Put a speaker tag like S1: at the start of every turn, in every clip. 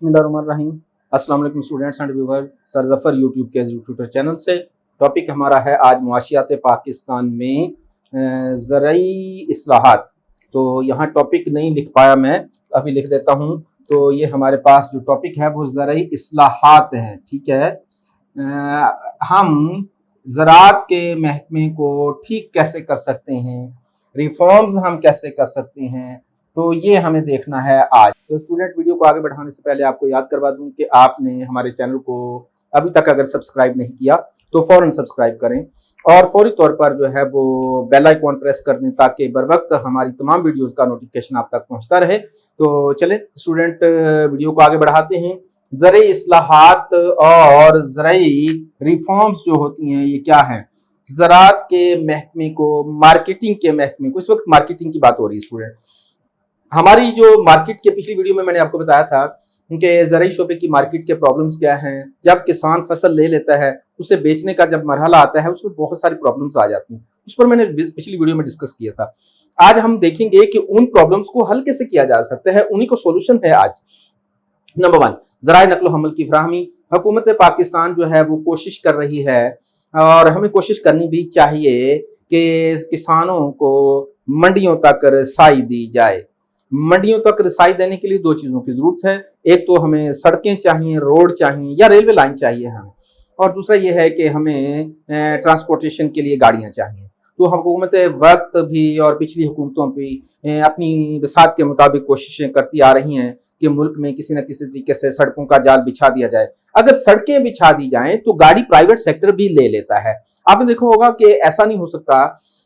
S1: बिस्मिल्लाहिर्रहमानिर्रहीम। अस्सलाम वालेकुम students and viewer, sir Zafar YouTube के ट्विटर चैनल से। टॉपिक हमारा है आज मुआशियात पाकिस्तान में ज़रई इस्लाहात। तो यहाँ टॉपिक नहीं लिख पाया मैं, अभी लिख देता हूँ। तो ये हमारे पास जो टॉपिक है वो ज़रई इस्लाहात है, ठीक है। हम ज़राअत के महकमे को ठीक कैसे कर सकते हैं, रिफॉर्म्स हम कैसे कर सकते हैं, तो ये हमें देखना है आज। तो स्टूडेंट, वीडियो को आगे बढ़ाने से पहले आपको याद करवा दूं कि आपने हमारे चैनल को अभी तक अगर सब्सक्राइब नहीं किया तो फौरन सब्सक्राइब करें और फौरी तौर पर जो है वो बेल आइकॉन प्रेस कर दें ताकि बर वक्त हमारी तमाम वीडियोस का नोटिफिकेशन आप तक पहुंचता रहे। तो चले स्टूडेंट, वीडियो को आगे बढ़ाते हैं। ज़रई इस्लाहात और ज़रई रिफॉर्म्स जो होती हैं ये क्या है। ज़राअत के महकमे को, मार्केटिंग के महकमे को, इस वक्त मार्केटिंग की बात हो रही है स्टूडेंट। हमारी जो मार्केट के पिछली वीडियो में मैंने आपको बताया था कि ज़रई शोबे की मार्केट के प्रॉब्लम्स क्या हैं। जब किसान फसल ले लेता है, उसे बेचने का जब मरहला आता है उसमें बहुत सारी प्रॉब्लम्स आ जाती हैं। उस पर मैंने पिछली वीडियो में डिस्कस किया था। आज हम देखेंगे कि उन प्रॉब्लम्स को हल कैसे किया जा सकता है, उन्हीं को सोल्यूशन है आज। नंबर 1, ज़राए नक्ल हमल की फराहमी। हुकूमत पाकिस्तान जो है वो कोशिश कर रही है और हमें कोशिश करनी भी चाहिए कि किसानों को मंडियों तक रसाई दी जाए। मंडियों तक रसाई देने के लिए दो चीज़ों की ज़रूरत है। एक तो हमें सड़कें चाहिए, रोड चाहिए या रेलवे लाइन चाहिए हमें, और दूसरा ये है कि हमें ट्रांसपोर्टेशन के लिए गाड़ियाँ चाहिए। तो हुकूमत वक्त भी और पिछली हुकूमतों भी अपनी वसात के मुताबिक कोशिशें करती आ रही हैं कि मुल्क में किसी न किसी तरीके से सड़कों का जाल बिछा दिया जाए। अगर सड़कें बिछा दी जाएं तो गाड़ी प्राइवेट सेक्टर भी ले लेता है। आपने देखा होगा कि ऐसा नहीं हो सकता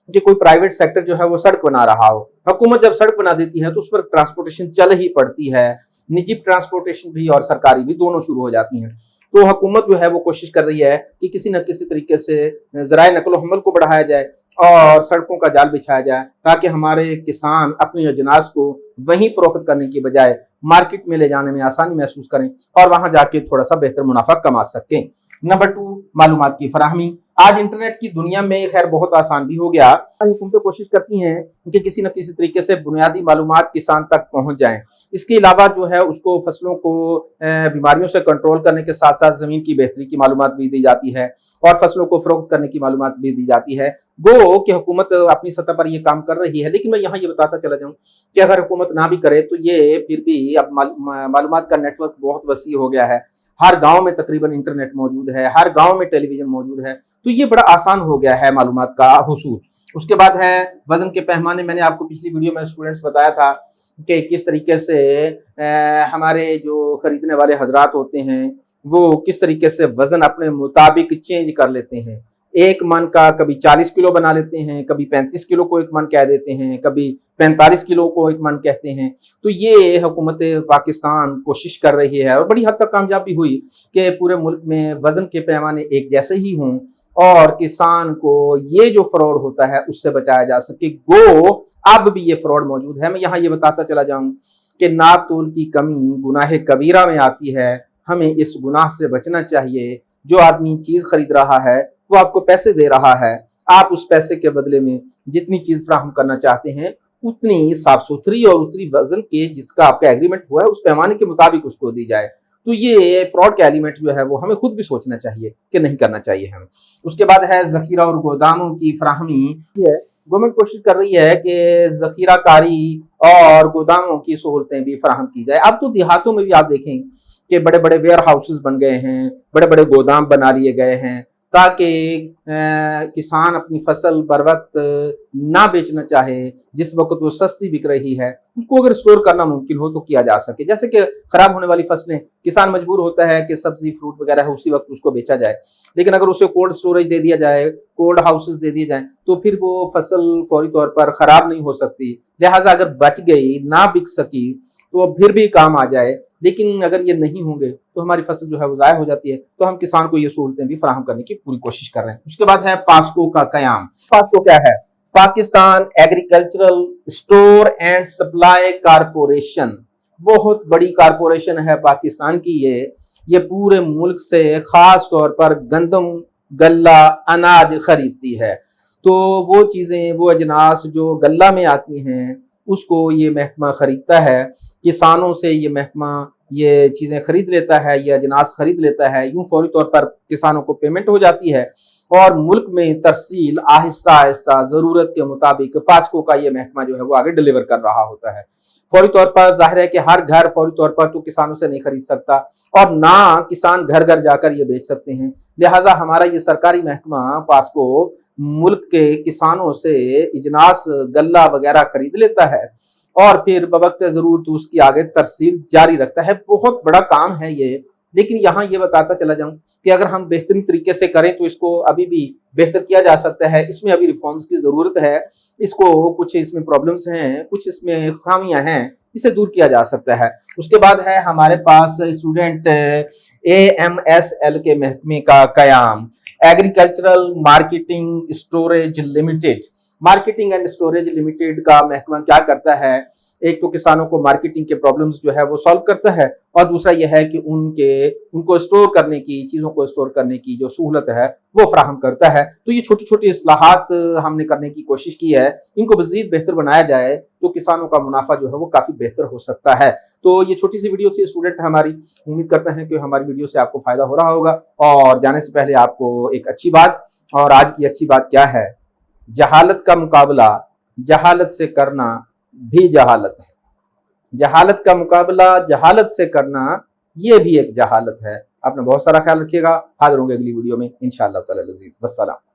S1: कि कोई प्राइवेट सेक्टर जो है वो सड़क बना रहा हो। हुकूमत जब सड़क बना देती है तो उस पर ट्रांसपोर्टेशन चल ही पड़ती है, निजी ट्रांसपोर्टेशन भी और सरकारी भी, दोनों शुरू हो जाती हैं। तो हुकूमत जो है वो कोशिश कर रही है कि किसी न किसी तरीके से ज़राए नक़्ल हमल को बढ़ाया जाए और सड़कों का जाल बिछाया जाए ताकि हमारे किसान अपनी अजनास को वहीं फरोख्त करने की बजाय मार्केट में ले जाने में आसानी महसूस करें और वहां जाके थोड़ा सा बेहतर मुनाफा कमा सकें। नंबर 2, मालूमात की फराहमी। आज इंटरनेट की दुनिया में खैर बहुत आसान भी हो गया। हुकूमतें कोशिश करती हैं कि किसी न किसी तरीके से बुनियादी मालूमात किसान तक पहुंच जाएं। इसके अलावा जो है उसको फसलों को बीमारियों से कंट्रोल करने के साथ साथ ज़मीन की बेहतरी की मालूमात भी दी जाती है और फसलों को फरोख्त करने की मालूमात भी दी जाती है। गो कि हुकूमत अपनी सतह पर यह काम कर रही है, लेकिन मैं यहाँ ये बताता चला जाऊँ कि अगर हुकूमत ना भी करे तो ये फिर भी अब मालूमात का नेटवर्क बहुत वसी हो गया है। हर गांव में तकरीबन इंटरनेट मौजूद है, हर गांव में टेलीविजन मौजूद है, तो ये बड़ा आसान हो गया है मालूमात का हुसूल। उसके बाद है वजन के पैमाने। मैंने आपको पिछली वीडियो में स्टूडेंट्स बताया था कि किस तरीके से हमारे जो खरीदने वाले हजरात होते हैं वो किस तरीके से वजन अपने मुताबिक चेंज कर लेते हैं। एक मन का कभी 40 किलो बना लेते हैं, कभी 35 किलो को एक मन कह देते हैं, कभी 45 किलो को एक मन कहते हैं। तो ये हुकूमत पाकिस्तान कोशिश कर रही है और बड़ी हद तक कामयाब भी हुई कि पूरे मुल्क में वजन के पैमाने एक जैसे ही हों और किसान को ये जो फ्रॉड होता है उससे बचाया जा सके। गो अब भी ये फ्रॉड मौजूद है। मैं यहाँ ये बताता चला जाऊं कि नाप तोल की कमी गुनाह कबीरा में आती है। हमें इस गुनाह से बचना चाहिए। जो आदमी चीज खरीद रहा है वो आपको पैसे दे रहा है, आप उस पैसे के बदले में जितनी चीज फराहम करना चाहते हैं उतनी साफ सुथरी और उतनी वजन के जिसका आपका एग्रीमेंट हुआ है उस पैमाने के मुताबिक उसको दी जाए। तो ये फ्रॉड का एलिमेंट जो है वो हमें खुद भी सोचना चाहिए कि नहीं करना चाहिए हमें। उसके बाद है जखीरा और गोदामों की फराहमी। गवर्नमेंट कोशिश कर रही है कि जखीरा कारी और गोदामों की सहूलतें भी फराहम की जाए। अब तो देहातों में भी आप देखें कि बड़े बड़े वेयर हाउसेज बन गए हैं, बड़े बड़े गोदाम बना लिए गए हैं ताकि किसान अपनी फसल बर वक्त ना बेचना चाहे, जिस वक्त वो सस्ती बिक रही है उसको अगर स्टोर करना मुमकिन हो तो किया जा सके। जैसे कि खराब होने वाली फसलें किसान मजबूर होता है कि सब्जी फ्रूट वगैरह है उसी वक्त उसको बेचा जाए, लेकिन अगर उसे कोल्ड स्टोरेज दे दिया जाए, कोल्ड हाउसेज दे दिए जाए तो फिर वो फसल फौरी तौर पर खराब नहीं हो सकती। लिहाजा अगर बच गई, ना बिक सकी तो फिर भी काम आ जाए, लेकिन अगर ये नहीं होंगे तो हमारी फसल जो है वो ज़ाया हो जाती है। तो हम किसान को ये सहूलतें भी फराहम करने की पूरी कोशिश कर रहे हैं। उसके बाद है पास्को का कयाम। पास्को क्या है? Pakistan agricultural store and supply corporation. बहुत बड़ी कारपोरेशन है पाकिस्तान की। ये पूरे मुल्क से खास तौर पर गंदम, गल्ला, अनाज खरीदती है। तो वो चीज़ें, वो अजनास जो गल्ला में आती हैं उसको ये महकमा खरीदता है। किसानों से ये महकमा ये चीज़ें खरीद लेता है, ये अजनास खरीद लेता है, यूं फौरी तौर पर किसानों को पेमेंट हो जाती है और मुल्क में तरसील आहिस्ता आहिस्ता ज़रूरत के मुताबिक पास्को का ये महकमा जो है वो आगे डिलीवर कर रहा होता है। फौरी तौर पर जाहिर है कि हर घर फौरी तौर पर तो किसानों से नहीं खरीद सकता और ना किसान घर घर जाकर ये बेच सकते हैं, लिहाजा हमारा ये सरकारी महकमा पास्को मुल्क के किसानों से इजनास गल्ला वगैरह खरीद लेता है और फिर बवक्त ज़रूरत उसकी आगे तरसील जारी रखता है। बहुत बड़ा काम है ये, लेकिन यहाँ ये बताता चला जाऊं कि अगर हम बेहतरीन तरीके से करें तो इसको अभी भी बेहतर किया जा सकता है। इसमें अभी रिफॉर्म्स की ज़रूरत है, इसको कुछ इसमें प्रॉब्लम्स हैं, कुछ इसमें खामियां हैं, इसे दूर किया जा सकता है। उसके बाद है हमारे पास स्टूडेंट AMSL के महकमे का कयाम, agricultural marketing storage limited. Marketing and storage limited का महकमा क्या करता है, एक तो किसानों को मार्केटिंग के प्रॉब्लम्स जो है वो सॉल्व करता है और दूसरा यह है कि उनको स्टोर करने की, चीज़ों को स्टोर करने की जो सहूलत है वो फराहम करता है। तो ये छोटी छोटी इस्लाहात हमने करने की कोशिश की है, इनको मज़ीद बेहतर बनाया जाए तो किसानों का मुनाफा जो है वो काफ़ी बेहतर हो सकता है। तो ये छोटी सी वीडियो थी स्टूडेंट हमारी, उम्मीद करते हैं कि हमारी वीडियो से आपको फ़ायदा हो रहा होगा। और जाने से पहले आपको एक अच्छी बात, और आज की अच्छी बात क्या है, जहालत का मुकाबला जहालत से करना भी जहालत है। जहालत का मुकाबला जहालत से करना ये भी एक जहालत है। आपने बहुत सारा ख्याल रखिएगा। हाजिर होंगे अगली वीडियो में इंशाअल्लाह ताला अज़ीज़। वस्सलाम।